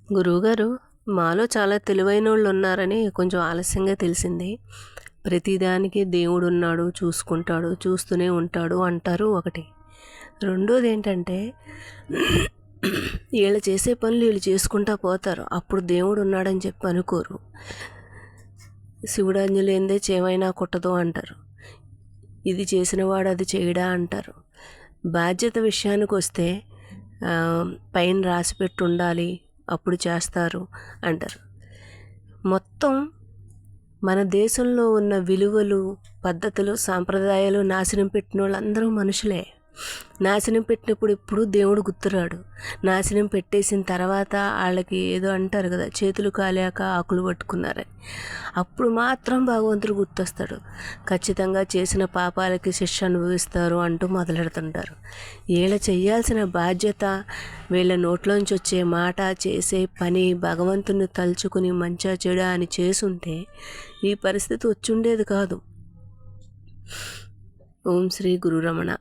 గురువుగారు, మాలో చాలా తెలివైనోళ్ళు ఉన్నారని కొంచెం ఆలస్యంగా తెలిసింది. ప్రతిదానికి దేవుడున్నాడు, చూసుకుంటాడు, చూస్తూనే ఉంటాడు అంటారు ఒకటి. రెండోదేంటంటే వీళ్ళు చేసే పనులు వీళ్ళు చేసుకుంటా పోతారు. అప్పుడు దేవుడు ఉన్నాడని చెప్పి అనుకోరు. శివుడాజ్ఞ లేనిదే చేమైనా కుట్టదు అంటారు. ఇది చేసినవాడు అది చేయడా అంటారు. బాధ్యత విషయానికి వస్తే పైన రాసిపెట్టి ఉండాలి, అప్పుడు చేస్తారు అంటారు. మొత్తం మన దేశంలో ఉన్న విలువలు, పద్ధతులు, సాంప్రదాయాలు నాశనం పెట్టిన వాళ్ళందరూ మనుషులే. నాశనం పెట్టినప్పుడు ఎప్పుడూ దేవుడు గుర్తురాడు. నాశనం పెట్టేసిన తర్వాత వాళ్ళకి ఏదో అంటారు కదా, చేతులు కాలాక ఆకులు పట్టుకున్నారని. అప్పుడు మాత్రం భగవంతుడు గుర్తొస్తాడు. ఖచ్చితంగా చేసిన పాపాలకి శిక్ష అనుభవిస్తారు అంటూ మొదలెడుతుంటారు. వీళ్ళ చేయాల్సిన బాధ్యత, వీళ్ళ నోట్లోంచి వచ్చే మాట, చేసే పని భగవంతుని తలుచుకుని మంచా చెడా అని చేసుంటే ఈ పరిస్థితి వచ్చుండేది కాదు. ఓం శ్రీ గురు రమణ.